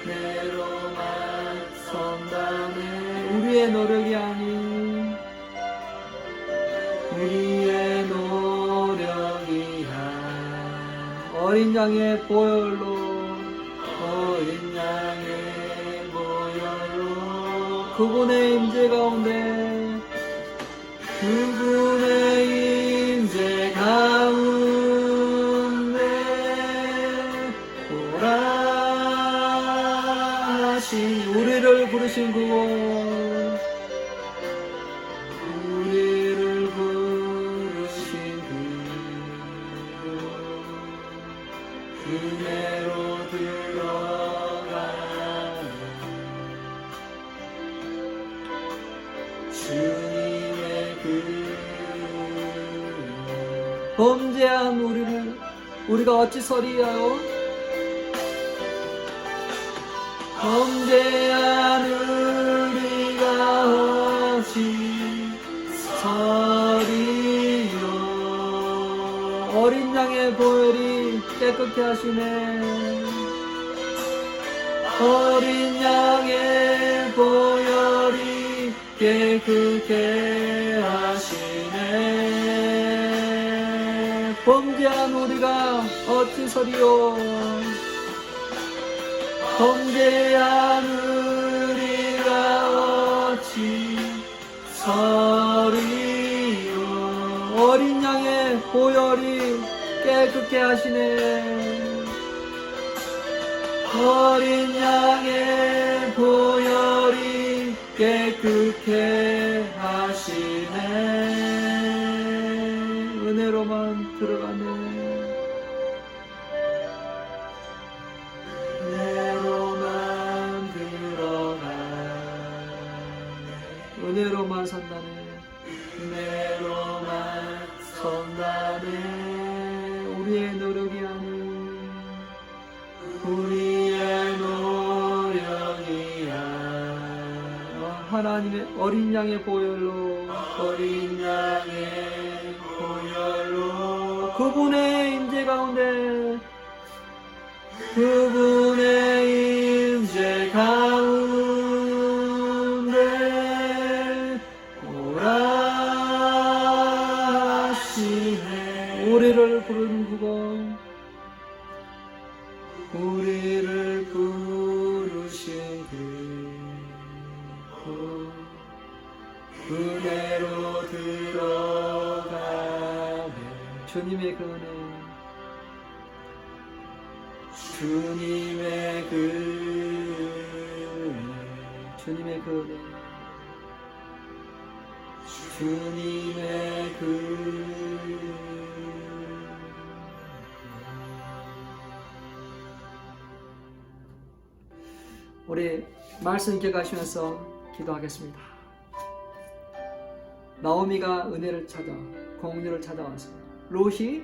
은혜로만 선다네. 우리의 노력이 아닌 우리의 노력이야. 어린 양의 보혈로, 어린 양의 보혈로, 그분의 임재 가운데, 그분의 임재 가운데 오라 하신 우리를 부르신 그곳, 우리를 부르신 그곳, 은혜로 들어가는 주님의 그 범죄한 우리가 어찌서리하여. 범죄한 우리가 어찌서리요. 어린 양의 보혈이 깨끗게 하시네. 어린 양의 보혈이 깨끗게 하시네. 범죄한 우리가 어찌서리요. 범죄한 우리가 어찌서리요. 어린 양의 보혈이 깨끗게 하시네. 어린 양의 보혈이 깨끗게 하시네. 은혜로만 들어가네. 은혜로만 들어가. 은혜로만 선다네. 은혜로만 선다네. 우리의 노력이 아닌 우리의 노력이야. 하나님의 어린 양의 보혈로, 어린 양의 보혈로, 그분의 임재 가운데, 그분의 임재 가운데 오라 하시네. 우리를 부르는 그곳, 우리를 부르신 그곳, 은혜로 들어가네. 주님의 그 은혜, 주님의 그 은혜, 주님의 그 은혜, 주님의 그 우리 말씀 기억하시면서 기도하겠습니다. 나오미가 은혜를 찾아 공유를 찾아와서 롯이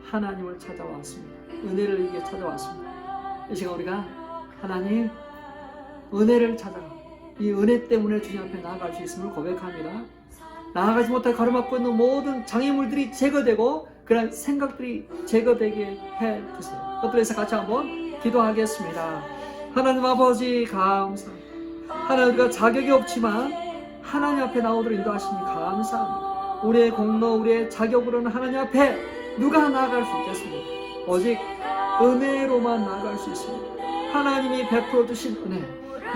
하나님을 찾아왔습니다. 은혜를 이게 찾아왔습니다. 이 시간 우리가 하나님 은혜를 찾아 이 은혜 때문에 주님 앞에 나아갈 수 있음을 고백합니다. 나아가지 못하게 가로막고 있는 모든 장애물들이 제거되고 그런 생각들이 제거되게 해주세요. 그것들에서 같이 한번 기도하겠습니다. 하나님 아버지 감사합니다. 하나님 우리가 자격이 없지만 하나님 앞에 나오도록 인도하시니 감사합니다. 우리의 공로 우리의 자격으로는 하나님 앞에 누가 나아갈 수 있겠습니까? 오직 은혜로만 나아갈 수 있습니다. 하나님이 베풀어 주신 은혜,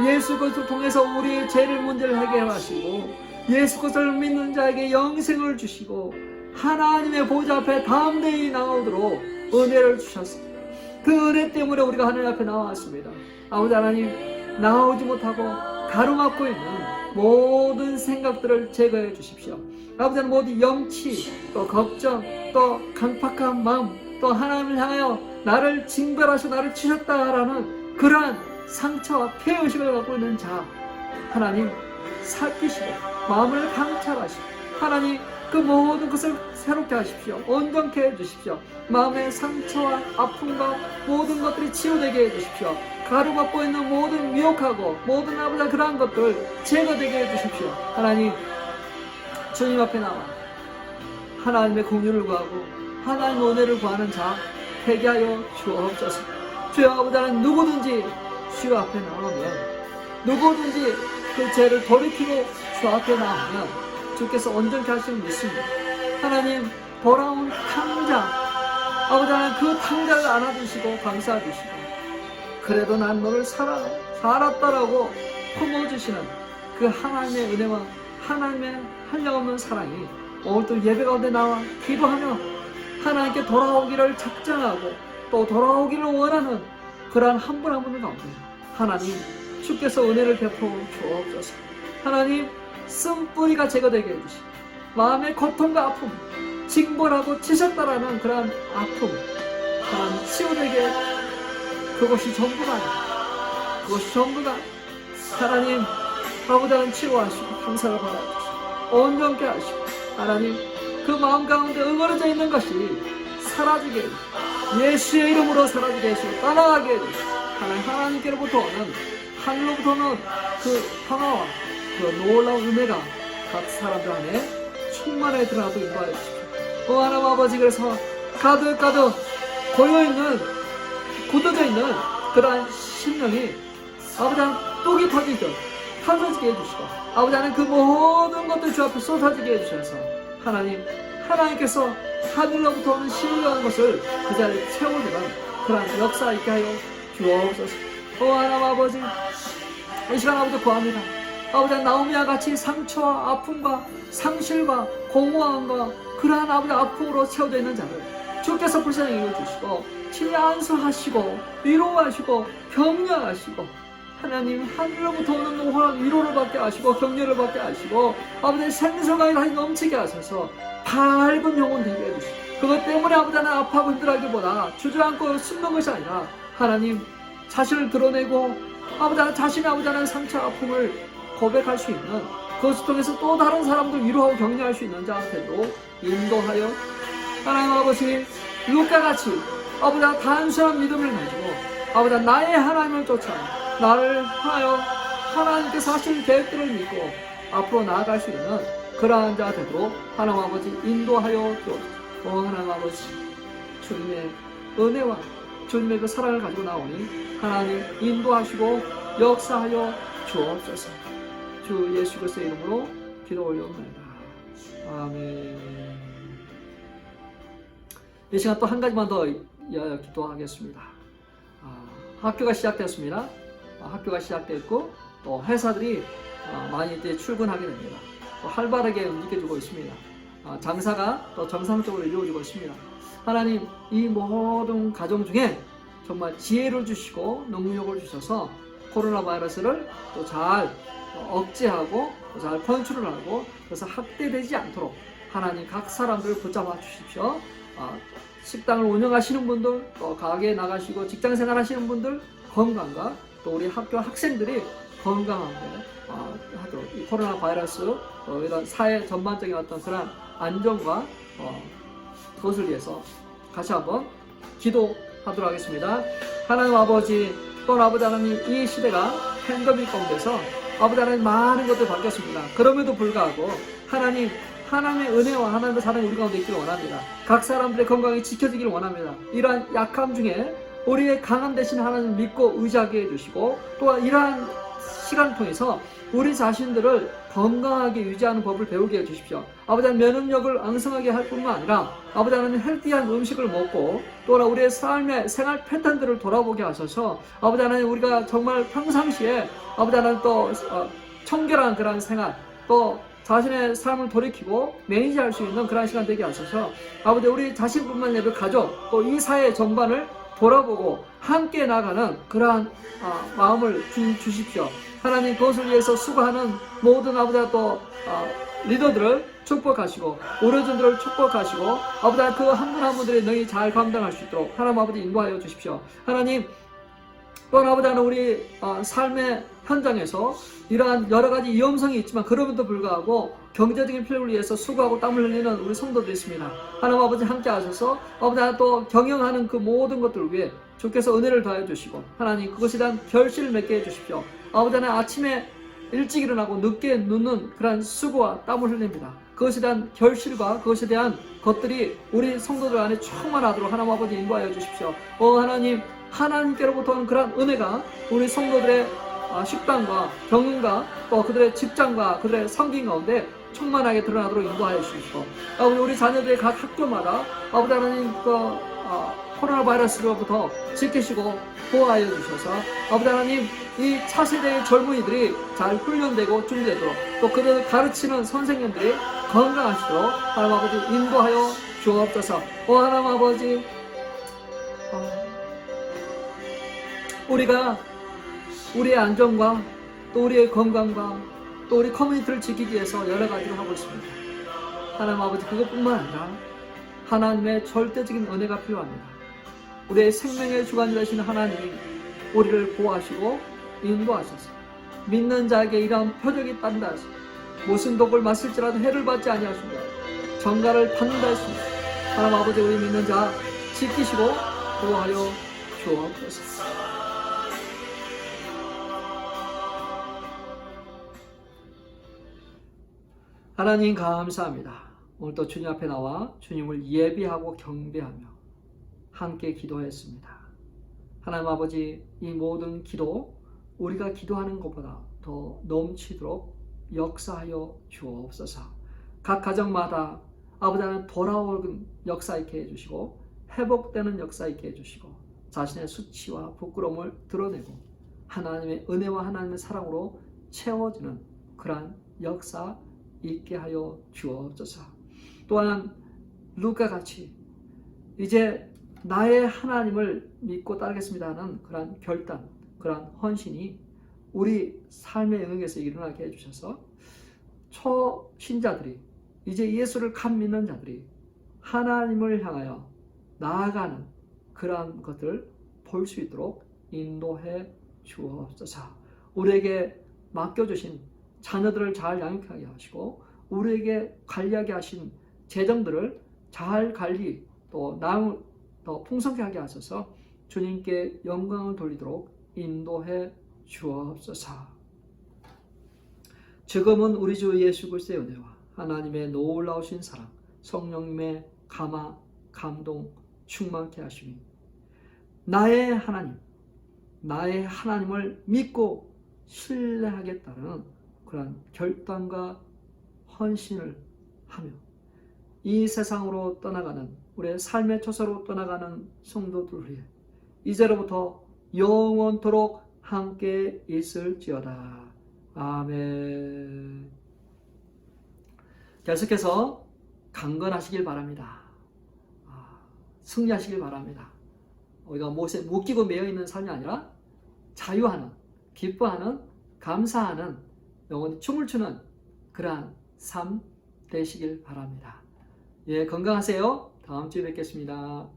예수 그리스도를 통해서 우리의 죄를 문제를 해결하시고 예수 그리스도를 믿는 자에게 영생을 주시고 하나님의 보좌 앞에 담대히 나오도록 은혜를 주셨습니다. 그 은혜 때문에 우리가 하나님 앞에 나왔습니다. 아버지 하나님, 나오지 못하고 가로막고 있는 모든 생각들을 제거해 주십시오. 아버지 하나님, 모든 염치, 또 걱정, 또 강팍한 마음, 또 하나님을 향하여 나를 징벌하시고 나를 치셨다라는 그러한 상처와 피해의식을 갖고 있는 자, 하나님 살피시고 마음을 강찰하시고 하나님 그 모든 것을 새롭게 하십시오. 온전케 해주십시오. 마음의 상처와 아픔과 모든 것들이 치유되게 해주십시오. 가로막고 있는 모든 미혹하고 모든 아버지 그러한 것들 제거되게 해주십시오. 하나님, 주님 앞에 나와 하나님의 공유를 구하고 하나님의 은혜를 구하는 자 되게 하여 주옵소서. 주여 아버지 하나님, 누구든지 주 앞에 나오면, 누구든지 그 죄를 돌이키고 주 앞에 나오면 주께서 온전케 하시는 믿습니다. 하나님, 돌아온 탕자, 아버지 하나님 그 탕자를 안아주시고 감싸주시고 그래도 난 너를 살았다라고 품어주시는 그 하나님의 은혜와 하나님의 한량없는 사랑이 오늘도 예배 가운데 나와 기도하며 하나님께 돌아오기를 작정하고 또 돌아오기를 원하는 그러한 한 분 한 분을 가운데 하나님 주께서 은혜를 베풀어 주옵소서. 하나님, 쓴뿌리가 제거되게 해주시고 마음의 고통과 아픔, 징벌하고 치셨다라는 그러한 아픔 하나님 치유되게, 그것이 전부가 아니라 그것이 전부가 하나님 아버지 하나님 치유하시고 감사를 받아주시고 온전케 하시고 하나님 그 마음 가운데 응어려져 있는 것이 사라지게 해주시고 예수의 이름으로 사라지게 해주시고 떠나가게 해주시고 하나님께로부터 오는 하늘로부터 오는 그 평화와 그 놀라운 은혜가 각 사람들 안에 충만하게 드러나고 인도하여 주십시오. 하나님 아버지, 그래서 가득 고여있는 굳어져 있는 그러한 심령이 아버지 하나님 뚝이 터지듯 터져지게 해주시고 아버지 하나님 그 모든 것들 주 앞에 쏟아지게 해주셔서 하나님께서 하늘로부터 오는 신령한 것을 그 자리에 채워주는 그러한 역사 있게 하여 주옵소서. 하나님 아버지, 이 시간 아버지 구합니다. 아버지 나오미와 같이 상처와 아픔과 상실과 공허함과 그러한 아버지 아픔으로 채워져 있는 자를 주께서 불쌍히 여겨주시고 친히 안수하시고 위로하시고 격려하시고 하나님 하늘로부터 오는 노화한 위로를 받게 하시고 격려를 받게 하시고 아버지 생성하게 다시 넘치게 하셔서 밝은 영혼 되게 해주시고 그것 때문에 아버지 하나님 아파하고 힘들어하기보다 주저앉고 숨는 것이 아니라 하나님 자신을 드러내고 아버지 하나님 자신의 아버지 하나님 상처 아픔을 고백할 수 있는 그것을 통해서 또 다른 사람들 위로하고 격려할 수 있는 자한테도 인도하여 하나님 아버지 루카같이 아버지 하나님 단순한 믿음을 가지고 아버지 하나님 나의 하나님을 쫓아 나를 하여 하나님께서 하신 계획들을 믿고 앞으로 나아갈 수 있는 그러한 자 되도록 하나님 아버지 인도하여 주옵소서. 하나님 아버지 주님의 은혜와 주님의 그 사랑을 가지고 나오니 하나님 인도하시고 역사하여 주옵소서. 주 예수 그리스도의 이름으로 기도 올려옵니다. 아멘. 이 시간 또 한 가지만 더 기도하겠습니다. 학교가 시작됐습니다. 학교가 시작됐고 또 회사들이 많이 이제 출근하게 됩니다. 또 활발하게 움직여지고 있습니다. 장사가 또 정상적으로 이루어지고 있습니다. 하나님, 이 모든 가정 중에 정말 지혜를 주시고 능력을 주셔서 코로나 바이러스를 또 잘 억제하고 또 잘 컨트롤하고 그래서 확대되지 않도록 하나님 각 사람들을 붙잡아 주십시오. 식당을 운영하시는 분들, 또 가게에 나가시고 직장생활 하시는 분들 건강과 또 우리 학교 학생들이 건강하게 하도록 이 코로나 바이러스 이런 사회 전반적인 어떤 그런 안정과 그것을 위해서 다시 한번 기도하도록 하겠습니다. 하나님 아버지, 또 아버지 하나님, 이 시대가 팬데믹 가운데서 아버지 하나님 많은 것들이 바뀌었습니다. 그럼에도 불구하고 하나님의 은혜와 하나님의 사랑이 우리 가운데 있기를 원합니다. 각 사람들의 건강이 지켜지기를 원합니다. 이러한 약함 중에 우리의 강함 대신 하나님을 믿고 의지하게 해주시고, 또한 이러한 시간을 통해서 우리 자신들을 건강하게 유지하는 법을 배우게 해주십시오. 아버지 하나님, 면역력을 왕성하게 할 뿐만 아니라 아버지 하나님, 헬디한 음식을 먹고 또한 우리의 삶의 생활 패턴들을 돌아보게 하셔서 아버지 하나님, 우리가 정말 평상시에 아버지 하나님 또 청결한 그런 생활, 또 자신의 삶을 돌이키고 매니지할 수 있는 그런 시간 되게 하셔서 아버지, 우리 자신뿐만 아니라 가족, 또 이 사회 전반을 돌아보고 함께 나가는 그러한 마음을 주십시오. 하나님, 그것을 위해서 수고하는 모든 아버지 또 리더들을 축복하시고 오려진들을 축복하시고 아버지, 그 한 분 한 분들이 너희 잘 감당할 수 있도록 하나님 아버지 인도하여 주십시오. 하나님, 또한 아버지 하나님, 우리 삶의 현장에서 이러한 여러 가지 위험성이 있지만 그럼에도 불구하고 경제적인 필요를 위해서 수고하고 땀을 흘리는 우리 성도들이 있습니다. 하나님 아버지, 함께 하셔서 아버지 하나님 또 경영하는 그 모든 것들을 위해 주께서 은혜를 더해 주시고 하나님, 그것에 대한 결실을 맺게 해 주십시오. 아버지 하나님, 아침에 일찍 일어나고 늦게 눕는 그런 수고와 땀을 흘립니다. 그것에 대한 결실과 그것에 대한 것들이 우리 성도들 안에 충만하도록 하나님 아버지 인도하여 주십시오. 하나님, 하나님께로부터 오는 그런 은혜가 우리 성도들의 식단과 경영과 또 그들의 직장과 그들의 섬김 가운데 충만하게 드러나도록 인도하여 주시고, 우리 자녀들의 각 학교마다 아버지 하나님 코로나 바이러스로부터 지키시고 보호하여 주셔서 아버지 하나님, 이 차세대의 젊은이들이 잘 훈련되고 준비되도록 또 그들을 가르치는 선생님들이 건강하시도록 하나님 아버지 인도하여 주옵소서. 하나님 아버지, 우리가 우리의 안전과 또 우리의 건강과 또 우리 커뮤니티를 지키기 위해서 여러 가지를 하고 있습니다. 하나님 아버지, 그것뿐만 아니라 하나님의 절대적인 은혜가 필요합니다. 우리의 생명의 주관자 되신 하나님이 우리를 보호하시고 인도하셔서 믿는 자에게 이러한 표적이 있단다 하시고 무슨 독을 마실지라도 해를 받지 아니하시며 정가를 받는다 했습니다. 하나님 아버지, 우리 믿는 자 지키시고 보호하여 주옵소서. 하나님 감사합니다. 오늘도 주님 앞에 나와 주님을 예비하고 경배하며 함께 기도했습니다. 하나님 아버지, 이 모든 기도 우리가 기도하는 것보다 더 넘치도록 역사하여 주옵소서. 각 가정마다 아버지 하나님 돌아오는 역사 있게 해주시고 회복되는 역사 있게 해주시고 자신의 수치와 부끄러움을 드러내고 하나님의 은혜와 하나님의 사랑으로 채워지는 그러한 역사 있게 하여 주옵소서. 또한 루카같이 이제 나의 하나님을 믿고 따르겠습니다 하는 그러한 결단, 그러한 헌신이 우리 삶의 영역에서 일어나게 해주셔서 초신자들이, 이제 예수를 간 믿는 자들이 하나님을 향하여 나아가는 그러한 것들을 볼 수 있도록 인도해 주옵소서. 우리에게 맡겨주신 자녀들을 잘 양육하게 하시고 우리에게 관리하게 하신 재정들을 잘 관리 또 더 풍성하게 하게 하셔서 주님께 영광을 돌리도록 인도해 주옵소서. 지금은 우리 주 예수 그리스도의 은혜와 하나님의 놀라우신 사랑, 성령님의 감화, 감동 충만케 하시니 나의 하나님을 믿고 신뢰하겠다는 그런 결단과 헌신을 하며 이 세상으로 떠나가는 우리의 삶의 초소로 떠나가는 성도들 위해 이제로부터 영원토록 함께 있을지어다. 아멘. 계속해서 강건하시길 바랍니다. 승리하시길 바랍니다. 우리가 못에 묶이고 매여있는 삶이 아니라 자유하는, 기뻐하는, 감사하는, 영원히 춤을 추는 그러한 삶 되시길 바랍니다. 예, 건강하세요. 다음 주에 뵙겠습니다.